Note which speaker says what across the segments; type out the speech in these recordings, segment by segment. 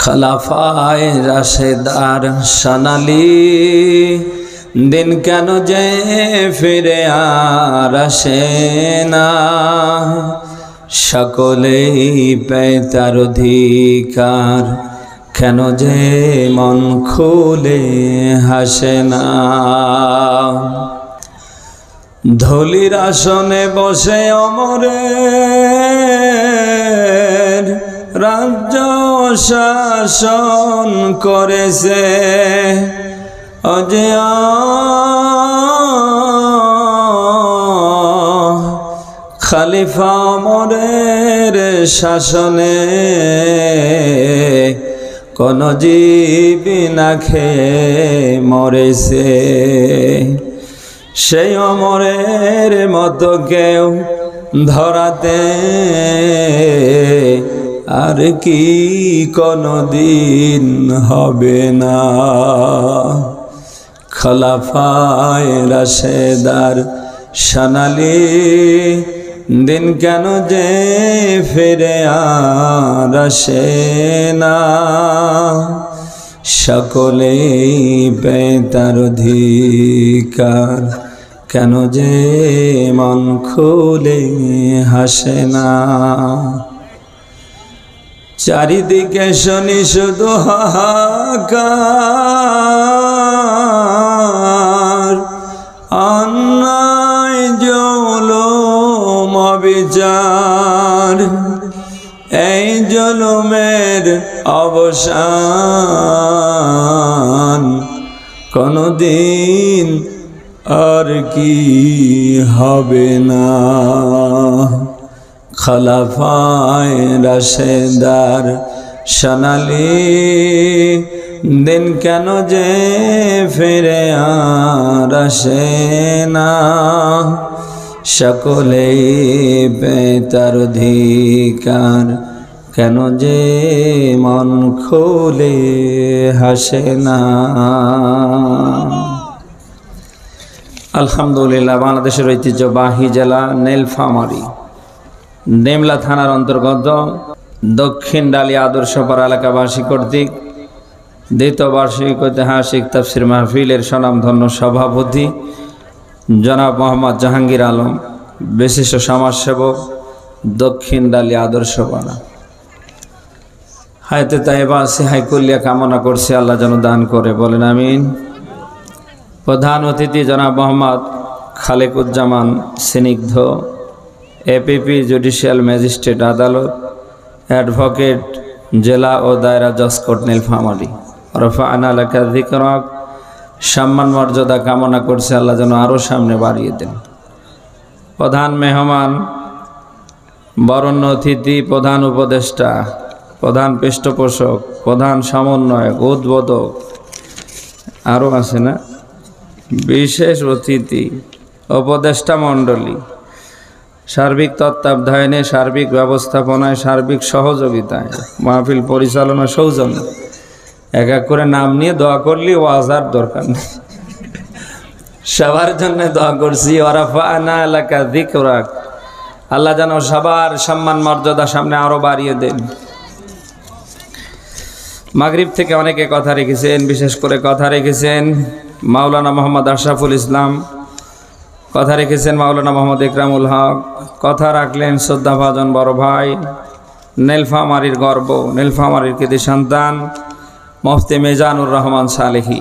Speaker 1: খলাফায়ে রাশেদার সোনালি দিন কেন যে ফিরে আর আসে না, সকলেই পেয়ে তার অধিকার, কেন যে মন খুলে হাসে না। ধুলির আসনে বসে অমরের রাজ্য শাসন করেছে, অজে খলিফা অমরের শাসনে কোন জীব না খেয়ে মরেছে। সেই অমরের মতো কেউ ধরাতে আর কি কোনদিন হবে না। খলাফায়ে রাশেদার সোনালি দিন কেন যে ফিরে আর আসে না, সকলেই পেয়ে তার অধিকার, কেন যে মন খুলে হাসে না। চারিদিকে শুনি শুধু হাহাকার, অন্যায় জুলুম অবিচার, এই জুলুমের অবসান কোনদিন আর কি হবে না। খলাফায়ে রাশেদার সোনালি দিন কেন যে ফিরে আর আসে না, সকলেই পেয়ে তার অধিকার, কেন যে মন খুলে হাসে না। আলহামদুলিল্লাহ, বাংলাদেশের ঐতিহ্যবাহী জেলা নীলফামারী নেমলা থানার অন্তর্গত দক্ষিণ ডালিয়া আদর্শপাড়া এলাকাবাসী কর্তৃক দ্বিতীয় বার্ষিক ঐতিহাসিক তাফসির মাহফিলের স্বনামধন্য সভাপতি জনাব মোহাম্মদ জাহাঙ্গীর আলম, বিশিষ্ট সমাজসেবক, দক্ষিণ ডালিয়া আদর্শপাড়া। হায়াতে তাইবা সিহাই কুল্লিয়া কামনা করছে, আল্লাহ যেন দান করে, বলেন আমিন। প্রধান অতিথি জনাব মোহাম্মদ খালেকুজ্জামান স্নিগ্ধ, এপিপি জুডিশিয়াল ম্যাজিস্ট্রেট আদালত, অ্যাডভোকেট, জেলা ও দায়রা জজ কোর্ট নীলফামারী। রফা'না লাকা যিকরাক, সম্মান মর্যাদা কামনা করছে, আল্লাহ যেন আরও সামনে বাড়িয়ে দেন। প্রধান মেহমান, বরণ্য অতিথি, প্রধান উপদেষ্টা, প্রধান পৃষ্ঠপোষক, প্রধান সমন্বয়ক, উদ্বোধক, আরও আছে না, বিশেষ অতিথি, উপদেষ্টা মণ্ডলী, সার্বিক তত্ত্বাবধানে, সার্বিক ব্যবস্থাপনায়, সার্বিক সহযোগিতায়, মাহফিল পরিচালনা সৌজন্য, এক এক করে নাম নিয়ে দোয়া করলি ওয়াজার দরকার নেই, সবার জন্য দোয়া করছি। ওয়ারাফা'না লাকা যিকরাক, আল্লাহ যেন সবার সম্মান মর্যাদা সামনে আরো বাড়িয়ে দেন। মাগরিব থেকে অনেকে কথা রেখেছেন, বিশেষ করে কথা রেখেছেন মাওলানা মোহাম্মদ আশরাফুল ইসলাম, কথা রেখেছেন মাওলানা মোহাম্মদ ইকরামুল হক, কথা রাখলেন শ্রদ্ধাভাজন বড় ভাই, নীলফামারীর গর্ব, নীলফামারীর কৃতি সন্তান মুফতি মিজানুর রহমান সালেহী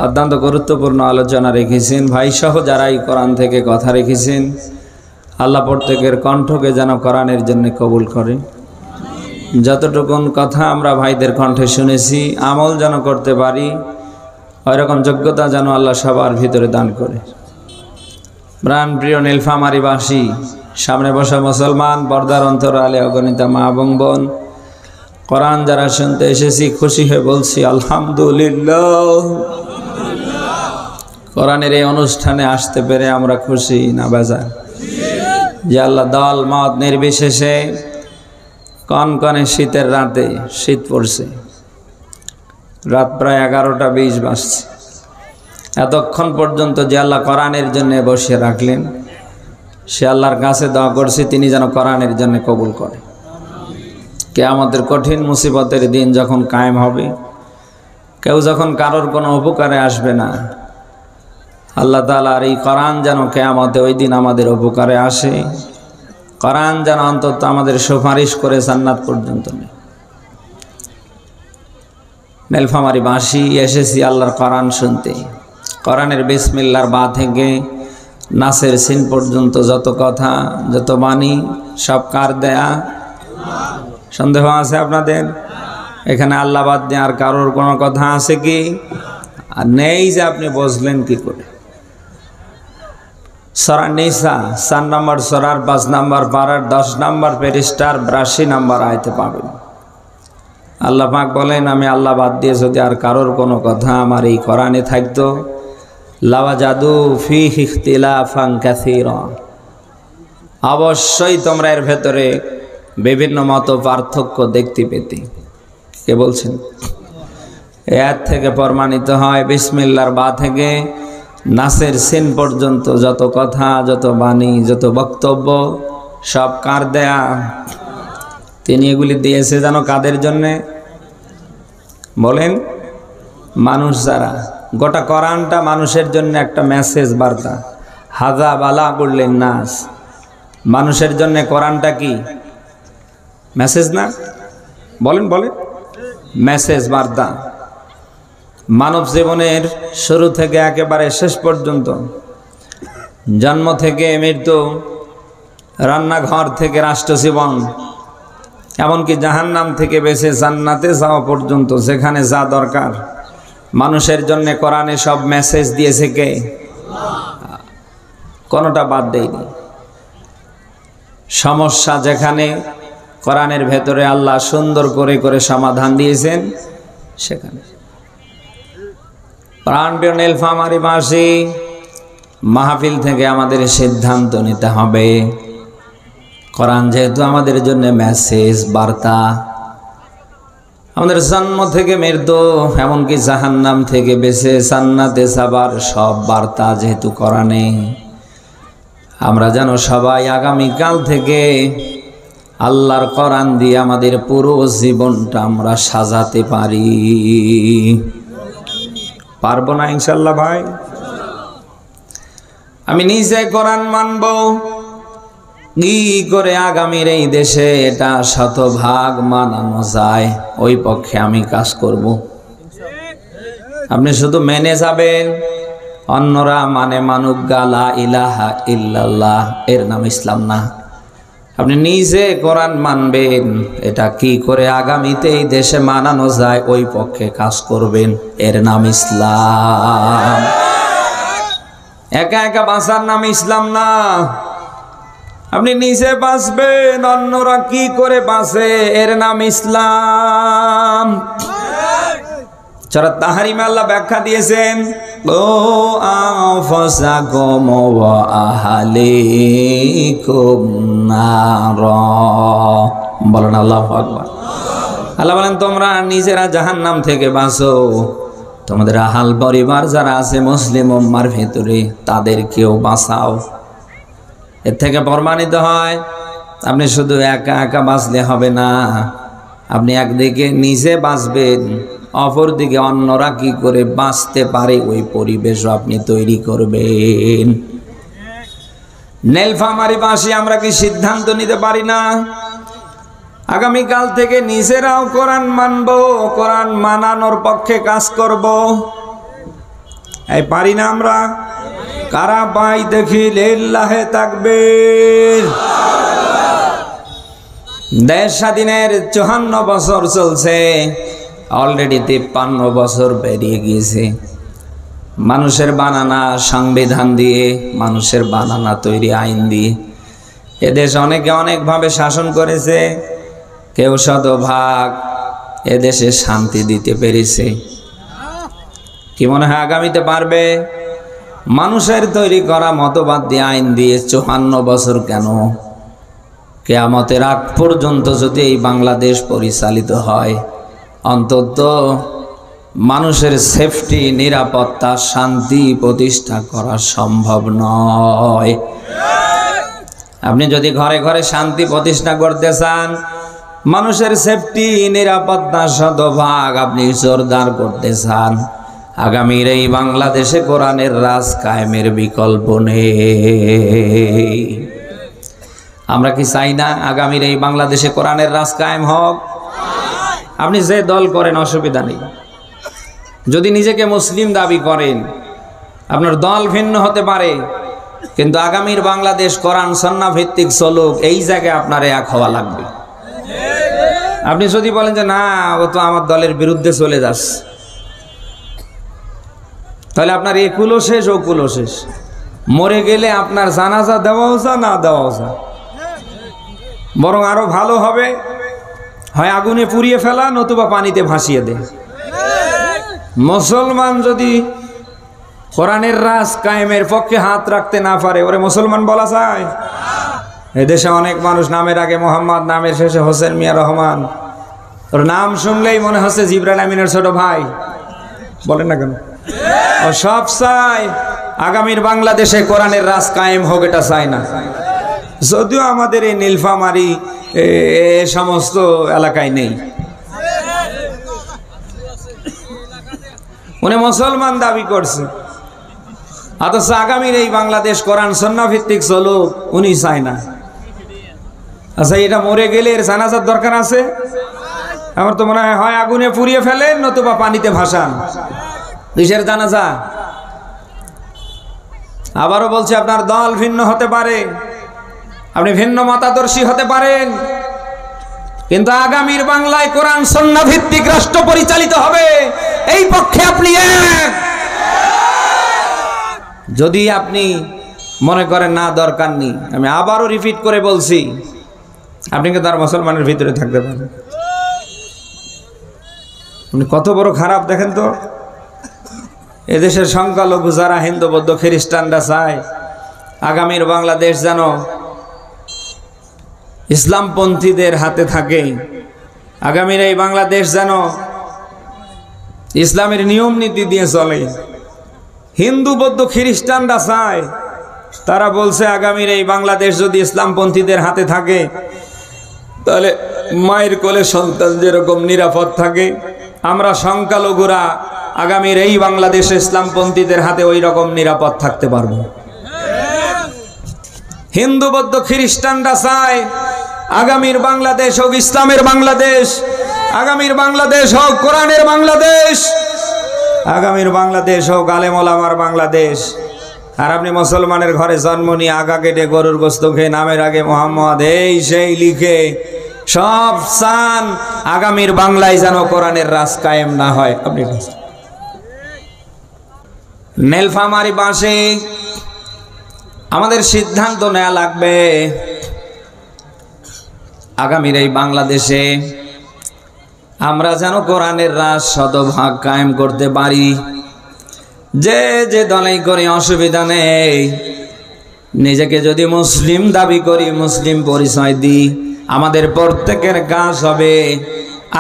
Speaker 1: অত্যন্ত গুরুত্বপূর্ণ আলোচনা রেখেছেন। ভাইসহ যারাই কোরআন থেকে কথা রেখেছেন, আল্লাহ প্রত্যেকের কণ্ঠকে যেন কোরআনের জন্য কবুল করে। যতটুকুন কথা আমরা ভাইদের কণ্ঠে শুনেছি, আমল যেন করতে পারি, ওইরকম যোগ্যতা যেন আল্লাহ সবার ভিতরে দান করে। প্রাণপ্রিয় নীলফামারীবাসী, সামনে বসা মুসলমান, পর্দার অন্তরালে অগণিতা মা এবং বোন, কোরআন যারা শুনতে এসেছি, খুশি হয়ে বলছি আলহামদুলিল্লাহ। কোরআনের এই অনুষ্ঠানে আসতে পেরে আমরা খুশি না বেজার? যে আল্লাহ দল মত নির্বিশেষে কনকনে শীতের রাতে, শীত পড়ছে, রাত প্রায় 11টা 20 বাজছে, এতক্ষণ পর্যন্ত যে আল্লাহ কোরআনের জন্য বসিয়ে রাখলেন, সে আল্লাহর কাছে দোয়া করছি তিনি যেন কোরআনের জন্য কবুল করে। কিয়ামতের কঠিন মুসিবতের দিন যখন কায়েম হবে, কেউ যখন কারোর কোনো উপকারে আসবে না, আল্লাহ তাআলার এই কোরআন যেন কিয়ামতে ওই দিন আমাদের উপকারে আসে। কোরআন যেন অন্তত আমাদের সুপারিশ করে জান্নাত পর্যন্ত নেয়। নীলফামারী বাসী এসেছি আল্লাহর কোরআন শুনতে। কোরআনের বিসমিল্লাহর বা থেকে নাসের সিন পর্যন্ত যত কথা, যত বাণী, সব কার দেয়া? সন্দেহ আছে আপনাদের? এখানে আল্লাহ বাদ দিয়ে আর কারোর কোনো কথা আছে কি? আর নেই যে আপনি বুঝলেন কি করে? সূরা নিসা 4 নম্বর সূরার 5 নম্বর পারার 10 নম্বর পৃষ্ঠার 82 নম্বর আয়াতে পাবেন। আল্লাহ পাক বলেন, আমি আল্লাহ বাদ দিয়ে যদি আর কারোর কোনো কথা আমার এই কোরআনে থাকতো, লাওয়াজাদু ফীহি ইখতিলাফান কাসীরা, অবশ্যই তোমরা এর ভেতরে বিভিন্ন মত পার্থক্য দেখতে পেতে। কে বলছেন? এর থেকে প্রমাণিত হয় বিসমিল্লাহর বা থেকে নাসের সিন পর্যন্ত যত কথা, যত বাণী, যত বক্তব্য, সব কার দেয়া? তিনি এগুলি দিয়েছে জানো কাদের জন্যে? বলেন, মানুষ যারা। গোটা কোরআনটা মানুষের জন্য একটা মেসেজ, বার্তা। হাযা বালাগুল লিন্নাস, মানুষের জন্য কোরআনটা কি মেসেজ না? বলেন বলেন, মেসেজ, বার্তা। মানব জীবনের শুরু থেকে একেবারে শেষ পর্যন্ত, জন্ম থেকে মৃত্যু, রান্নাঘর থেকে রাষ্ট্র জীবন, এমনকি জাহান্নাম থেকে বেঁচে জান্নাতে যাওয়া পর্যন্ত, যেখানে যা দরকার মানুষের জন্য কোরআনে সব মেসেজ দিয়েছে কে? কোনোটা বাদ দেয়নি। সমস্যা যেখানে কোরআনের ভেতরে আল্লাহ সুন্দর করে করে সমাধান দিয়েছেন, সেখানে। প্রাণপ্রিয় নীলফামারী বাসী, মাহফিল থেকে আমাদের সিদ্ধান্ত নিতে হবে, কোরআন যেহেতু আমাদের জন্য মেসেজ, বার্তা, আমাদের জন্ম থেকে মৃত্যু, এমনকি জাহান্নাম থেকে বেঁচে জান্নাতে যাবার সব বার্তা যেহেতু কোরআনে, আমরা যেন সবাই আগামীকাল থেকে আল্লাহর কোরআন দিয়ে আমাদের পুরো জীবনটা আমরা সাজাতে পারি। পারবো না ইনশাল্লাহ ভাই? আমি নিজে কোরআন মানব, কি করে আগামীর এই দেশে এটা শতভাগ মানানো যায়, ওই পক্ষে আমি কাজ করব। আপনি শুধু মেনে যাবেন, অন্যরা মানে মানুক, লা ইলাহা ইল্লাল্লাহ, এর নাম ইসলাম না। আপনি নিজে কোরআন মানবেন, এটা কি করে আগামীতে এই দেশে মানানো যায়, ওই পক্ষে কাজ করবেন, এর নাম ইসলাম। একা একা বাঁচার নাম ইসলাম না। আপনি নিজে বাঁচবেন, অন্যরা কি করে বাঁচে, এর নাম ইসলাম। সূরা তাহরিমে আল্লাহ ব্যাখ্যা দিয়েছেন, ও আনফুসাকুম ওয়া আহলিকুম নার। বলেন আল্লাহু আকবার। আল্লাহ বলেন, তোমরা নিজেরা জাহান্নাম থেকে বাঁচো, তোমাদের আহাল পরিবার যারা আছে মুসলিম উম্মার ভিতরে, তাদেরকেও বাঁচাও। এর থেকে প্রমাণিত হয় আপনি শুধু একা একা বাঁচলে হবে না, আপনি একদিকে নিজে বাঁচবেন, অপরদিকে অন্যরা কি করে বাঁচতে পারে ওই পরিবেশও আপনি তৈরি করবেন। নীলফামারী বাসী আমরা কি সিদ্ধান্ত নিতে পারি না আগামীকাল থেকে নিজেরাও কোরআন মানব, কোরআন মানানোর পক্ষে কাজ করব? এই পারি না আমরা? কারা পাই দেখি লিল্লাহে তাকবীর। দেশ স্বাধীনের 54 বছর চলছে, অলরেডি 53 বছর পেরিয়ে গিয়েছে। মানুষের বানানা সংবিধান দিয়ে, মানুষের বানানা তৈরি আইন দিয়ে এদেশ অনেকে অনেকভাবে শাসন করেছে। কেউ শতভাগ এদেশে শান্তি দিতে পেরেছে। কি মনে হয় আগামীতে পারবে? মানুষের তৈরি করা মতবাদ দিয়ে, আইন দিয়ে 54 বছর কেন, কিয়ামতের আগ পর্যন্ত যদি এই বাংলাদেশ পরিচালিত হয়, অন্তত মানুষের সেফটি, নিরাপত্তা, শান্তি প্রতিষ্ঠা করা সম্ভব নয়। আপনি যদি ঘরে ঘরে শান্তি প্রতিষ্ঠা করতে চান, মানুষের সেফটি নিরাপত্তা শতভাগ আপনি জোরদার করতে চান, আগামীর এই বাংলাদেশে কোরআনের রাজ কায়েমের বিকল্প নেই। আমরা কি চাই না আগামীর এই বাংলাদেশে কোরআনের রাজ কায়েম হোক? আপনি যে দল করেন অসুবিধা নেই, যদি নিজেকে মুসলিম দাবি করেন আপনার দল ভিন্ন হতে পারে, কিন্তু আগামীর বাংলাদেশ কোরআন সুন্নাহ ভিত্তিক চলুক, এই জায়গায় আপনার এক হওয়া লাগবে। আপনি যদি বলেন যে না ও তো আমার দলের বিরুদ্ধে চলে যাচ্ছে, তাহলে আপনার একুলও শেষ ওকুলও শেষ। মরে গেলে আপনার জানাজা দেওয়াও যা না দেওয়াও যা, বরং আরো ভালো হবে হয় আগুনে পুড়িয়ে ফেলা নতুবা পানিতে ভাসিয়ে দে। মুসলমান যদি কোরআনের রাজ কায়েমের পক্ষে হাত রাখতে না পারে ওরে মুসলমান বলা যায়? এদেশে অনেক মানুষ নামের আগে মোহাম্মদ, নামের শেষে হোসেন মিয়া রহমান, ওর নাম শুনলেই মনে হচ্ছে জিবরাইল আমিনের ছোট ভাই। বলেন না কেন? ও সব চায় আগামীর বাংলাদেশে কোরআনের রাজ কায়েম হোক, এটা চায় না। যদিও আমাদের এই নীলফামারী সমস্ত এলাকায় নেই। উনি মুসলমান দাবি করছে, অথচ আগামীর এই বাংলাদেশ কোরআন সুন্নাহ ভিত্তিক চলুক উনি চায় না। আচ্ছা, এটা মরে গেলে এর জানাজার দরকার আছে? আমার তো মনে হয় আগুনে পুড়িয়ে ফেলেন নতুবা পানিতে ভাসান, কিসের জানাজা? আবারও বলছি, আপনার দল ভিন্ন হতে পারে, আপনি ভিন্ন মতাদর্শী হতে পারেন, কিন্তু আগামীর বাংলায় কোরআন সুন্নাহ ভিত্তিক রাষ্ট্র পরিচালিত হবে, এই পক্ষে আপনি এক। যদি আপনি মনে করেন না দরকার নেই, আমি আবারও রিপিট করে বলছি, আপনি কি তার মুসলমানের ভিতরে থাকতে পারেন? আপনি কত বড় খারাপ দেখেন তো। এদেশের সংখ্যালঘু যারা হিন্দু বৌদ্ধ খ্রিস্টানরা চায় আগামীর বাংলাদেশ যেন ইসলামপন্থীদের হাতে থাকে, আগামীর এই বাংলাদেশ যেন ইসলামের নিয়ম নীতি দিয়ে চলে। হিন্দু বৌদ্ধ খ্রিস্টানরা চায়, তারা বলছে আগামীর এই বাংলাদেশ যদি ইসলামপন্থীদের হাতে থাকে তাহলে মায়ের কোলে সন্তান যেরকম নিরাপদ থাকে, আমরা সংখ্যালঘুরা আগামীর এই বাংলাদেশে ইসলামপন্থীদের হাতে ওই রকম নিরাপদ থাকতে পারবো। হিন্দু বৌদ্ধ খ্রিস্টানরা চায় আগামীর বাংলাদেশ হোক ইসলামের বাংলাদেশ, আগামীর বাংলাদেশ হোক কোরআনের বাংলাদেশ, আগামীর বাংলাদেশ হোক আলেম ওলামার বাংলাদেশ। আর আপনি মুসলমানের ঘরে জন্ম নিয়ে আগা কেটে গরুর গোস্ত খেয়ে নামের আগে মোহাম্মদ এই সেই লিখে সব চান আগামীর বাংলায় যেন কোরআনের রাজ কায়েম না হয়। আপনি নীলফামারী বাসে আমাদের সিদ্ধান্ত নেওয়া লাগবে, আগামীর এই বাংলাদেশে আমরা যেন কোরআনের রাজ শতভাগ কায়েম করতে পারি। যে যে দলেই করি অসুবিধা নেই, নিজেকে যদি মুসলিম দাবি করি, মুসলিম পরিচয় দিই, আমাদের প্রত্যেকের কাজ হবে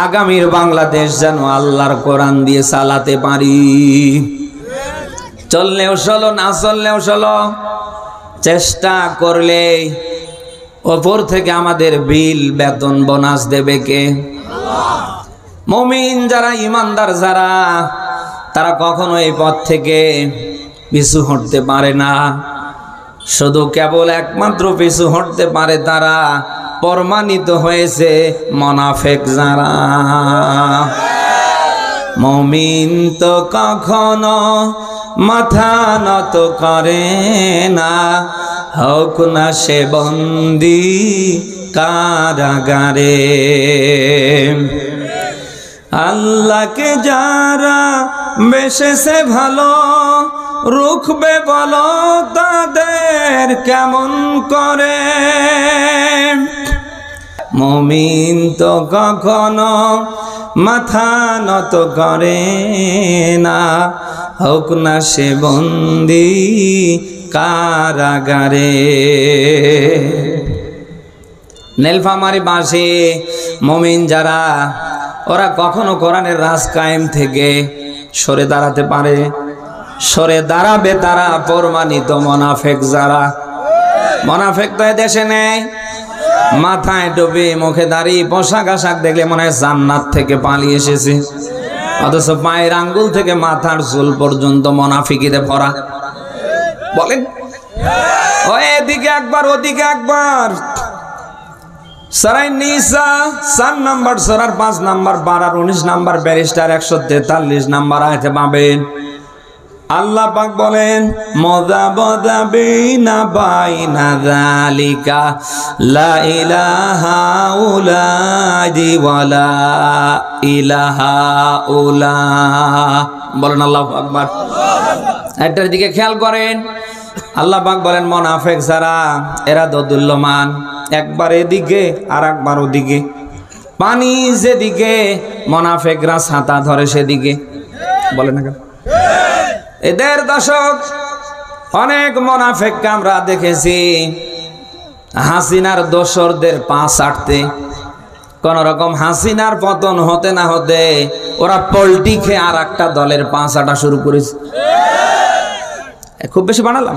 Speaker 1: আগামীর বাংলাদেশ যেন আল্লাহর কোরআন দিয়ে চালাতে পারি। চললেও চলো, না চললেও চলো, চেষ্টা করলে ওপর থেকে আমাদের বিল বেতন বোনাস দেবে কে? মুমিন যারা, ইমানদার যারা, তারা কখনো এই পথ থেকে পিছু হটতে পারে না। শুধু কেবল একমাত্র পিছু হটতে পারে তারা প্রমাণিত হয়েছে মুনাফিক যারা। মুমিন তো কখনো মাথা নত করে না, হোক না সে বন্দী কারাগারে। আল্লাহকে যারা বেশেছে ভালো, রুখবে বলো তাদের কেমন করে? মুমিন তো কখনো মাথা নত করে না, হোক না সে বন্দী কারাগারে। নীলফামারী বাসী মুমিন যারা, ওরা কখনো কোরআনের রাজ কায়েম থেকে সরে দাঁড়াতে পারে? সরে দাঁড়াবে তারা প্রমাণিত মুনাফিক যারা। মুনাফিক তো দেশে নেই, মাথায় টুপি, মুখে দাড়ি, পোশাক আশাক দেখলে মনে হয় জান্নাত থেকে পালিয়ে এসেছে, অথচ পায়ের আঙ্গুল থেকে মাথার চুল পর্যন্ত মুনাফিকিতে ভরা। বলেন এদিকে একবার ওদিকে একবার। সূরা নিসা 4 নম্বর সূরার 5 নম্বর 12 19 নম্বর ব্যারিস্টার 143 নম্বর আয়াতে পাবেন আল্লাহ পাক বলেন মুযাবাযাবিনা বাইনা যালিকা লা ইলাহা উলাদি ওয়ালা ইলাহা উলা। বলেন আল্লাহু আকবার। এটার দিকে খেয়াল করেন, আল্লাহ পাক বলেন মুনাফিক যারা এরা দোদুল্যমান, একবার এদিকে আর একবার ওদিকে। পানি যেদিকে মুনাফিকরা ছাতা ধরে সেদিকে। বলেন না কেন? এদের দশক অনেক মুনাফিককে আমরা দেখেছি হাসিনার দোসরদের পা চাটতে, কোন রকম হাসিনার পতন হতে না হতে ওরা পল্টি খেয়ে আর একটা দলের পা চাটা শুরু করেছে। খুব বেশি বানালাম?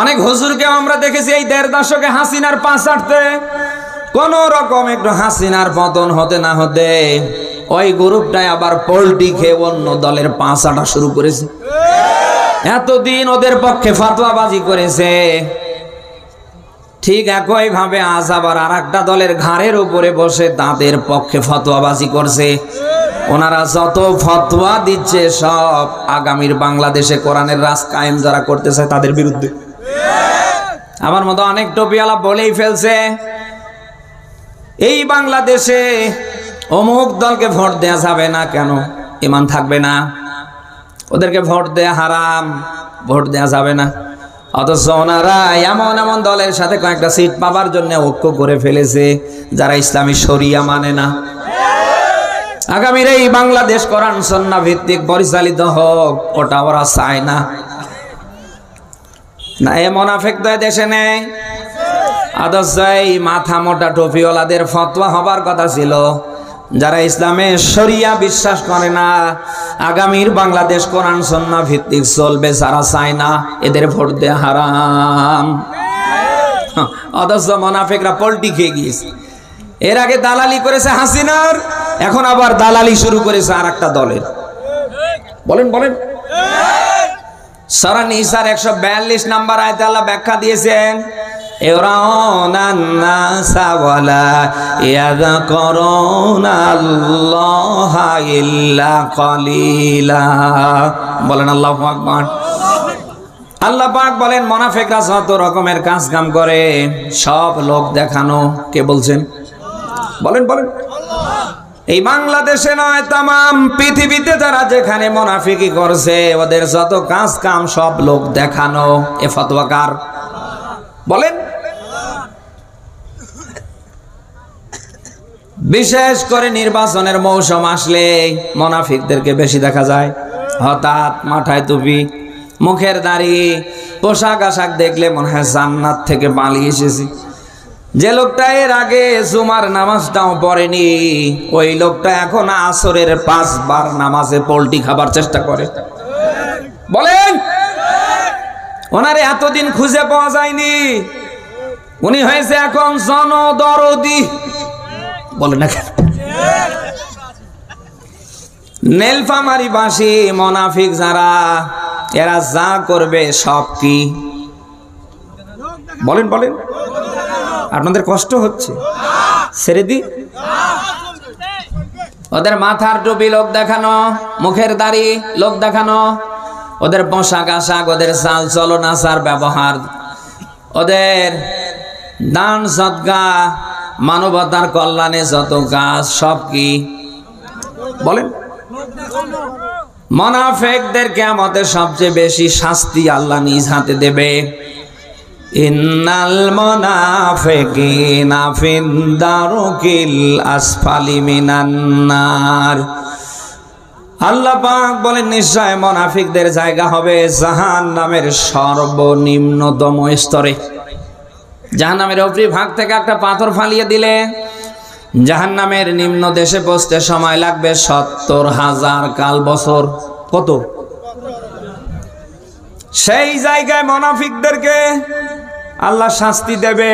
Speaker 1: অনেক হুজুরকে আমরা দেখেছি এই 1.5 দশকে হাসিনার পা চাটতে, কোন রকম একটু হাসিনার পতন হতে না হতে ওই গ্রুপটাই আবার পল্টি খেয়ে অন্য দলের পা চাটা শুরু করেছে। এতদিন ওদের পক্ষে ফতোয়াবাজি করেছে, ঠিক একই ভাবে আজ আবার আর একটা দলের ঘাড়ের উপরে বসে তাদের পক্ষে ফতোয়াবাজি করছে। ওনারা যত ফতোয়া দিচ্ছে সব আগামীর বাংলাদেশে কোরআনের রাজ কায়েম যারা করতে চায় তাদের বিরুদ্ধে। আমার মতো অনেক টপিওয়ালা বলেই ফেলছে এই বাংলাদেশে অমুক দলকে ভোট দেয়া যাবে না, কেন? ঈমান থাকবে না, ওদেরকে ভোট দেয়া হারাম, ভোট দেয়া যাবে না। অথচ ওনারা এমন এমন দলের সাথে কয়েকটা সিট পাবার জন্য ঐক্য করে ফেলেছে যারা ইসলামী শরিয়া মানে না। আগামীর এই বাংলাদেশ কোরআন সুন্নাহ ভিত্তিক পরিচালিত হোক, ওটা ওরা চায় না। না এ মুনাফিক তো দেশে নেই। অথচ এই মাথা মোটা টুপিওয়ালাদের ফতোয়া হবার কথা ছিল যারা ইসলামে শরিয়া বিশ্বাস করে না, আগামীর বাংলাদেশ কোরআন সুন্নাহ ভিত্তিক চলবে যারা চায় না, এদের ভোট দেয়া হারাম। অথচ মুনাফিকরা পল্টি খেয়ে গিয়েছে। এর আগে দালালি করেছে হাসিনার, এখন আবার দালালি শুরু করেছে আর একটা দলের। বলেন বলেন। সূরা নিসার 142 নম্বর আয়াতে আল্লাহ ব্যাখ্যা দিয়েছেন ইউরাউনান নাসা ওয়ালা ইয়াযকুরুনা আল্লাহা ইল্লা কলিলা। বলেন আল্লাহু আকবার। আল্লাহ পাক বলেন মুনাফিকরা যত রকমের কাজ কাম করে সব লোক দেখানো। কে বলছেন? বলেন বলেন। এই বাংলাদেশে নয়, তামাম পৃথিবীতে যারা যেখানে মুনাফিকি করছে ওদের যত কাজ কাম সব লোক দেখানো। এ ফতোয়া কার? বলেন। বিশেষ করে নির্বাচনের মৌসুম আসলে মুনাফিকদেরকে বেশি দেখা যায়। হঠাৎ মাথায় টুপি, মুখের দাড়ি, পোশাক আশাক দেখলে মনে হয় জান্নাত থেকে পালিয়ে এসেছি। যে লোকটা এর আগে জুমার নামাজটাও পড়েনি ওই লোকটা এখন আসরের 5 বার নামাজে পল্টি খাবার চেষ্টা করে। বলেন। ওনারে এতদিন খুঁজে পাওয়া যায়নি, উনি হয়েছে এখন জনদরদি। বলেন না কেন? নীলফামারী বাসী মুনাফিক যারা, এরা যা করবে সব কি? বলেন বলেন। আপনাদের কষ্ট হচ্ছে? ছেড়ে দি। ওদের মাথার টুপি লোক দেখানো, মুখের দাড়ি লোক দেখানো, ওদের পোশাক আশাক, ওদের চাল চলন আচার ব্যবহার, ওদের দান সদকা, মানবতার কল্যাণে যত কাজ সব কি? বলেন। মুনাফিকদের কিয়ামতে সবচেয়ে বেশি শাস্তি আল্লাহ নিজ হাতে দেবে। ইন্নাল মুনাফিকিনা ফিদ দারকিল আসফালি মিনান নার। আল্লাহ পাক বলেন নিশ্চয় মুনাফিকদের জায়গা হবে জাহান্নামের সর্বনিম্নতম স্তরে। জাহান্নামের উপরি ভাগ থেকে একটা পাথর ফালিয়ে দিলে জাহান্নামের নিম্ন দেশে পৌঁছতে সময় লাগবে 70,000 কাল বছর। কত? সেই জায়গায় মুনাফিকদেরকে আল্লাহ শাস্তি দেবে।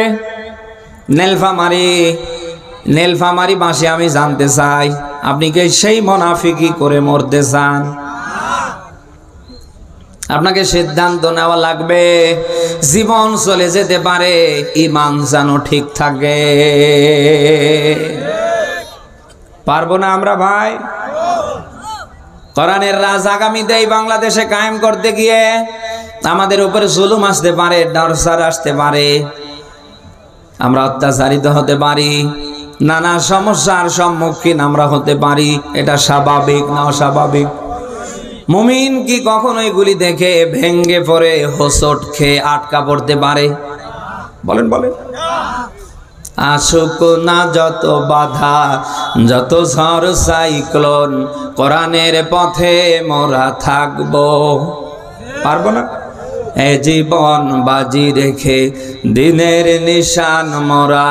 Speaker 1: নীলফামারী ভাষে আমি জানতে চাই, আপনি কি সেই মুনাফিকি করে মরতে চান? আপনাকে সিদ্ধান্ত নেওয়া লাগবে। জীবন চলে যেতে পারে, ঈমান যেন ঠিক থাকে। পারবো না আমরা ভাই? কোরআনের রাজ আগামীতে এই বাংলাদেশে কায়েম করতে গিয়ে আমাদের উপরে জুলুম আসতে পারে, টর্চার আসতে পারে, আমরা অত্যাচারিত হতে পারি, নানা সমস্যার সম্মুখীন আমরা হতে পারি। এটা স্বাভাবিক না অস্বাভাবিক? মুমিন কি কখনো এগুলি দেখে ভেঙ্গে পড়ে হোঁচট খেয়ে আটকা পড়তে পারে? বলেন বলেন। আসুক না যত বাধা, যত ঝড় সাইক্লোন, কোরআনের পথে মোরা থাকবো। পারবো না? এ জীবন বাজি রেখে দিনের নিশান মোরা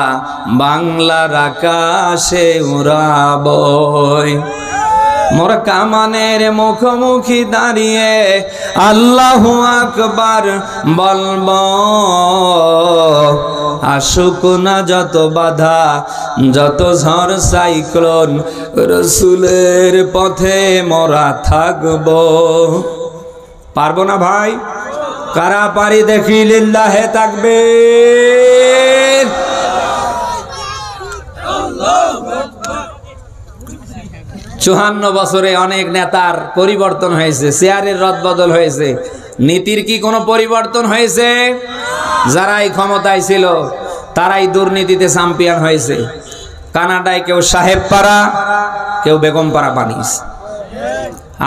Speaker 1: বাংলার আকাশে উড়াবো। মোরা কামানের মুখোমুখি দাঁড়িয়ে আল্লাহু আকবার বলবো। আসুক না যত বাধা, যত ঝড় সাইক্লোন, রসুলের পথে মোরা থাকবো। পারবো না ভাই? কারা পারি দেখি লিল্লাহে তাকবীর। 54 বছরে অনেক নেতার পরিবর্তন হয়েছে, চেয়ারের রদবদল হয়েছে, নীতির কি কোনো পরিবর্তন হয়েছে? যারাই ক্ষমতায় ছিল তারাই দুর্নীতিতে চ্যাম্পিয়ন হয়েছে। কানাডায় কেউ সাহেব পাড়া, কেউ বেগম পাড়া বানিয়েছে।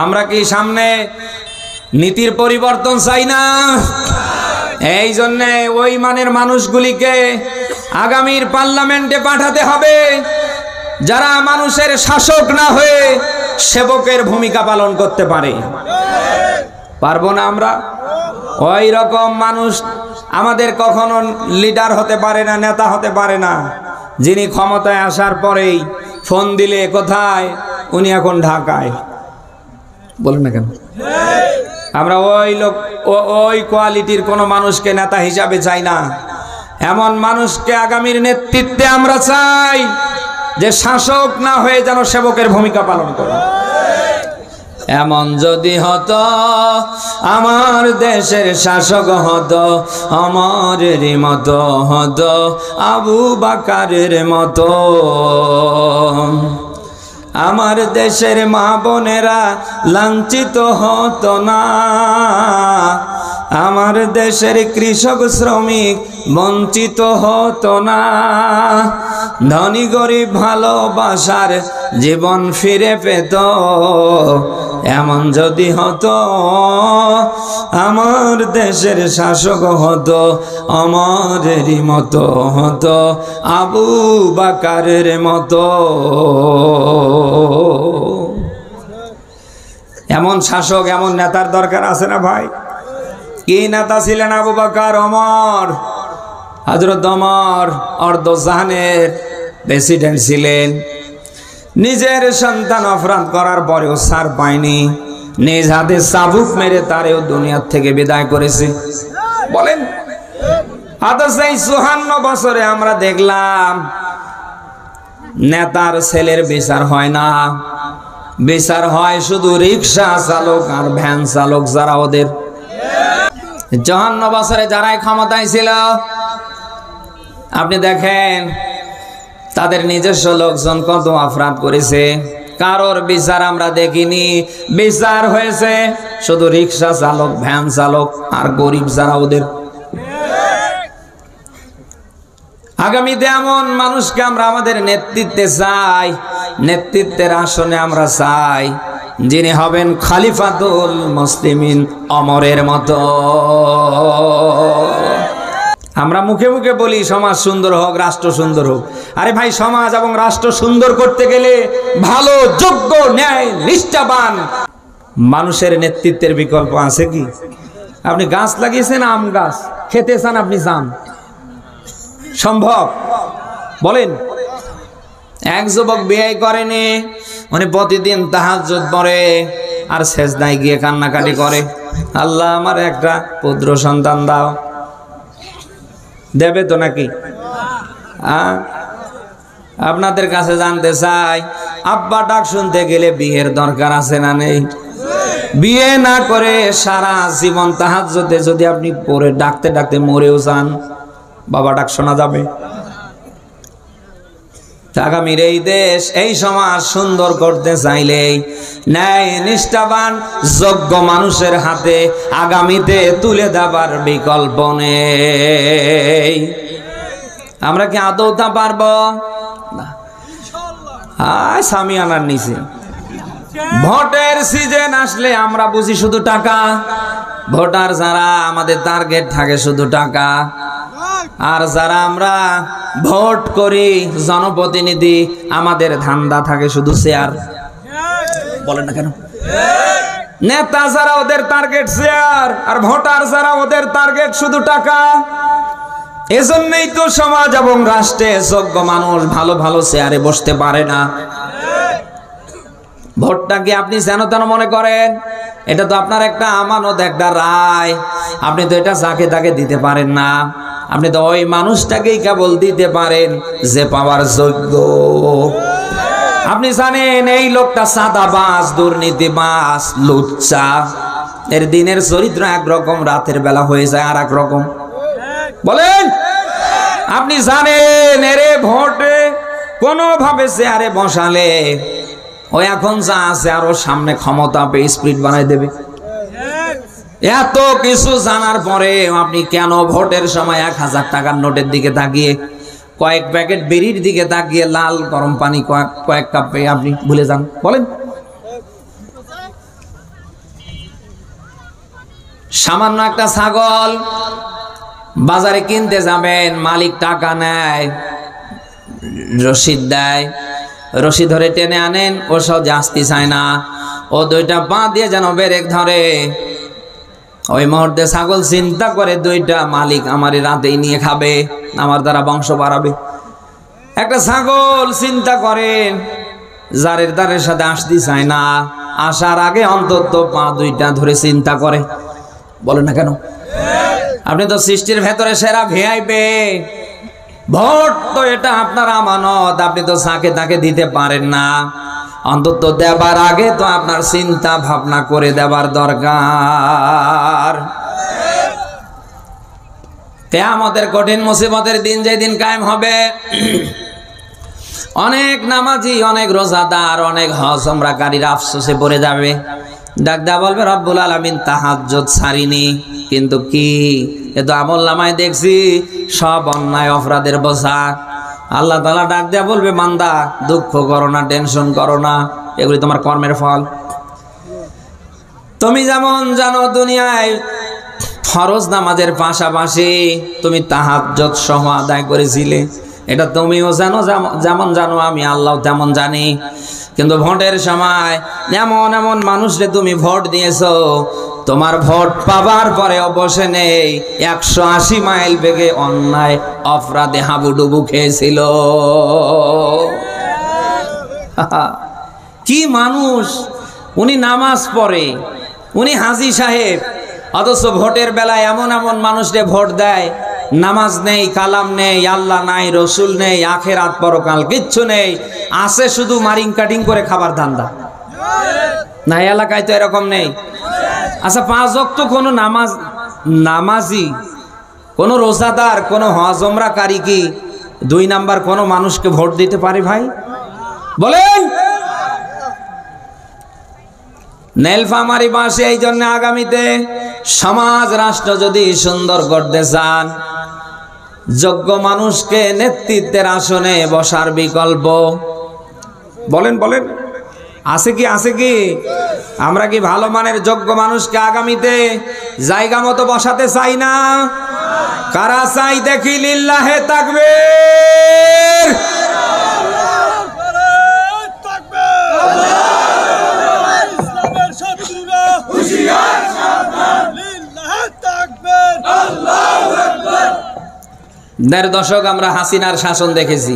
Speaker 1: আমরা কি সামনে নীতির পরিবর্তন চাই না? এই জন্যে ওই মানের মানুষগুলিকে আগামীর পার্লামেন্টে পাঠাতে হবে, যারা মানুষের শাসক না হয়ে সেবকের ভূমিকা পালন করতে পারে। পারবো না আমরা? ওই রকম মানুষ আমাদের কখনো লিডার হতে পারে না, নেতা হতে পারে না, যিনি ক্ষমতায় আসার পরেই ফোন দিলে কোথায়, উনি এখন ঢাকায়। বলেন না কেন? আমরা ওই কোয়ালিটির কোনো মানুষকে নেতা হিসাবে চাই না। এমন মানুষকে আগামীর নেতৃত্বে আমরা চাই যে শাসক না হয়ে যেন সেবকের ভূমিকা পালন করে। এমন যদি হতো আমার দেশের শাসক হতো অমরের মতো, হতো আবু বকরের মতো। আমার দেশের মা বোনেরা লাঞ্ছিত হতো না, আমার দেশের কৃষক শ্রমিক বঞ্চিত হতো না, ধনী গরিব ভালোবাসার জীবন ফিরে পেত। এমন যদি হতো আমার দেশের শাসক হতো অমরেরই মতো, হতো আবু বকরের মতো। এমন শাসক, এমন নেতার দরকার আছে না ভাই? কি নেতা ছিলেন আবু বকর, ওমর। হযরত ওমর অর্ধজাহানের প্রেসিডেন্ট ছিলেন। নিজের সন্তান অপরাধ করার পরেও ছাড় পায়নি, নিজ হাতে চাবুক মেরে তারেও দুনিয়ার থেকে বিদায় করেছে। বলেন, অথচ এই 54 বছরে আমরা দেখলাম নেতার ছেলের বিচার হয় না, বিচার হয় শুধু রিক্সা চালক আর ভ্যান চালক যারা ওদের। 54 বছরে যারাই ক্ষমতায় ছিল আপনি দেখেন তাদের নিজস্ব লোকজন কত অপরাধ করেছে, কারোর বিচার আমরা দেখিনি। বিচার হয়েছে শুধু রিক্সা চালক, ভ্যান চালক আর গরিব যারা ওদের। আগামীতে এমন মানুষকে আমরা আমাদের নেতৃত্বে চাই, নেতৃত্বের আসনে আমরা চাই যিনি হবেন খলিফাতুল মুসলিমিন, ওমরের মতো। আমরা মুখে মুখে বলি সমাজ সুন্দর হোক, রাষ্ট্র সুন্দর হোক। আরে ভাই, সমাজ এবং রাষ্ট্র সুন্দর করতে গেলে ভালো, যোগ্য, ন্যায় নিষ্ঠাবান মানুষের নেতৃত্বের বিকল্প আছে কি? আপনি গাছ লাগিয়েছেন, আম গাছ খেতে চান, আপনি চান, সম্ভব? বলেন। এক যুবক বিয়ে করেনি, উনি প্রতিদিন তাহাজ্জুদ পড়ে আর সেজদায় গিয়ে কান্নাকাটি করে, আল্লাহ আমার একটা পুত্র সন্তান দাও। দেবে তো নাকি? আপনাদের কাছে জানতে চাই, আব্বা ডাক শুনতে গেলে বিয়ের দরকার আছে না নেই? বিয়ে না করে সারা জীবন তাহাজ্জুদে যদি আপনি পড়ে ডাকতে ডাকতে মরেও যান, বাবা ডাক শোনা যাবে? আগামীর এই দেশ, এই সমাজ সুন্দর করতে চাইলেই ন্যায় নিষ্ঠাবান যোগ্য মানুষের হাতে আগামীতে তুলে দেবার বিকল্প নেই। আমরা কি আদৌ তা পারবো? সামিয়ানার নিচে ভোটের সিজন আসলে আমরা বুঝি শুধু টাকা। ভোটার যারা, আমাদের টার্গেট থাকে শুধু টাকা। আর যারা আমরা ভোট করি জনপ্রতিনিধি, আমাদের ধান্দা থাকে শুধু চেয়ার। বলেন না কেন? নেতা যারা ওদের টার্গেট চেয়ার, আর ভোটার যারা ওদের টার্গেট শুধু টাকা। এজন্যই তো সমাজ এবং রাষ্ট্রে যোগ্য মানুষ ভালো ভালো চেয়ারে বসতে পারে না। ভোটটাকে আপনি যেন তেন মনে করেন, এটা তো আপনার একটা আমানত, একটা রায়। আপনি তো এটা যাকে তাকে দিতে পারেন না। আপনি তো ওই মানুষটাকেই কেবল দিতে পারেন যে পাওয়ার যোগ্য। আপনি জানেন এই লোকটা সাদাবাজ, দুর্নীতিবাজ, লুচ্চা। এর দিনের চরিত্র একরকম, রাতের বেলা হয়ে যায় আর এক রকম। বলেন, আপনি জানেন এরে ভোটে কোনোভাবে চেয়ারে বসালে ও এখন যা আছে আরো সামনে ক্ষমতা পেয়ে স্পিড বানাই দেবে। এত কিছু জানার পরে আপনি কেন ভোটের সময় 1000 টাকার নোটের দিকে তাকিয়ে, কয়েক প্যাকেট বিড়ির দিকে তাকিয়ে, লাল গরম পানি কয়েক কাপ পেয়ে আপনি ভুলে যান? বলেন, সামান্য একটা ছাগল বাজারে কিনতে যাবেন, মালিক টাকা নেয়, রশিদ দেয়, রশি ধরে টেনে আনেন, ও সহজে আসতে চায় না। ও দুইটা পা দিয়ে যেন ব্রেক ধরে। ওই মুহূর্তে ছাগল চিন্তা করে, দুইটা মালিক আমার রাতেই নিয়ে খাবে, আমার দ্বারা বংশ বাড়াবে। একটা ছাগল চিন্তা করেন, জারের দ্বারের সাথে আসতে চায় না, আসার আগে অন্তত পা দুইটা ধরে চিন্তা করে। বলেন না কেন? আপনি তো সৃষ্টির ভেতরে সেরা ভিআইপি। ভোট তো এটা আপনার আমানত, আপনি তো যাকে তাকে দিতে পারেন না। অন্তত দেবার আগে তো আপনার চিন্তা ভাবনা করে দেবার দরকার। কিয়ামতের কঠিন মুসিবতের দিন যেদিন কায়েম হবে, অনেক নামাজি, অনেক রোজাদার, অনেক হজ ওমরাকারীরা আফসোসে পড়ে যাবে। ডাক দেয়া বলবে, রব্বুল আলামিন তাহাজ্জুদ ছাড়িনি, কিন্তু কি এ তো আমলনামায় দেখছি সব অন্যায় অপরাধের বোঝা। আল্লাহ তাআলা ডাক দেয়া বলবে, বান্দা দুঃখ করো না, টেনশন করো না, এগুলি তোমার কর্মের ফল। তুমি যেমন জানো দুনিয়ায় ফরজ নামাজের পাশাপাশি তুমি তাহাজ্জুদ সহ আদায় করেছিলে, এটা তুমিও জানো, যেমন জানো আমি আল্লাহ তেমন জানি। কিন্তু ভোটের সময় এমন এমন মানুষরে তুমি ভোট দিয়েছো, তোমার ভোট পাবার পরেও বসে নেই, 180 মাইল বেগে অন্যায় অপরাধে হাবুডুবু খেয়েছিল। কি মানুষ! উনি নামাজ পড়ে, উনি হাজী সাহেব, অথচ ভোটের বেলায় এমন এমন মানুষরে ভোট দেয়, নামাজ নেই, কালাম নেই, আল্লাহ নাই, রসুল নেই, আখেরাত পরকাল কিচ্ছু নেই, আছে শুধু মারিং কাটিং করে খাবার ধান্দা। না, এলাকায় তো এরকম নেই। আচ্ছা, 5 ওয়াক্ত কোনো নামাজি, কোনো রোজাদার, কোনো হজ ওমরাকারী কি 2 নাম্বার কোনো মানুষকে ভোট দিতে পারে ভাই? বলেন। নীলফামারী বাসী এই জন্য আগামীতে সমাজ রাষ্ট্র যদি সুন্দর করতে চান, যোগ্য মানুষকে নেতৃত্বের আসনে বসার বিকল্প বলেন বলেন আছে কি? আছে কি? আমরা কি ভালো মানের যোগ্য মানুষকে আগামীতে জায়গা মতো বসাতে চাই না? কারা চাই দেখি লিল্লাহে তাকবীর। দেড় দশক আমরা হাসিনার শাসন দেখেছি,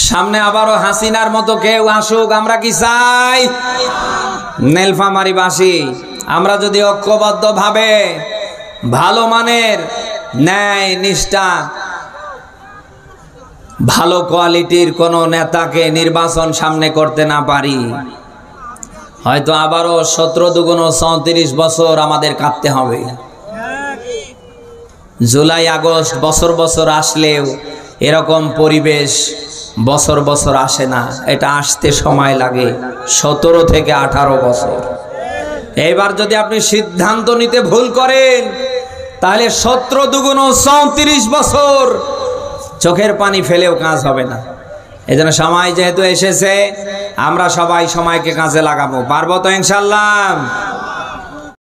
Speaker 1: সামনে আবারও হাসিনার মতো কেউ আসুক আমরা কি চাই? নীলফামারীবাসী আমরা যদি ঐক্যবদ্ধ ভাবে ভালো মানের ন্যায় নিষ্ঠা ভালো কোয়ালিটির কোনো নেতাকে নির্বাচন সামনে করতে না পারি, হয়তো আবারও 17 দুগুণ 34 বছর আমাদের কাটতে হবে। জুলাই আগস্ট বছর বছর আসলেও এরকম পরিবেশ বছর বছর আসে না, এটা আসতে সময় লাগে 17 থেকে 18 বছর। এইবার যদি আপনি সিদ্ধান্ত নিতে ভুল করেন তাহলে 17 দুগুণ 34 বছর চোখের পানি ফেলেও কাজ হবে না। এজন্য সময় যেহেতু এসেছে, আমরা সবাই সময়কে কাজে লাগাবো। পারবো তো ইনশাআল্লাহ?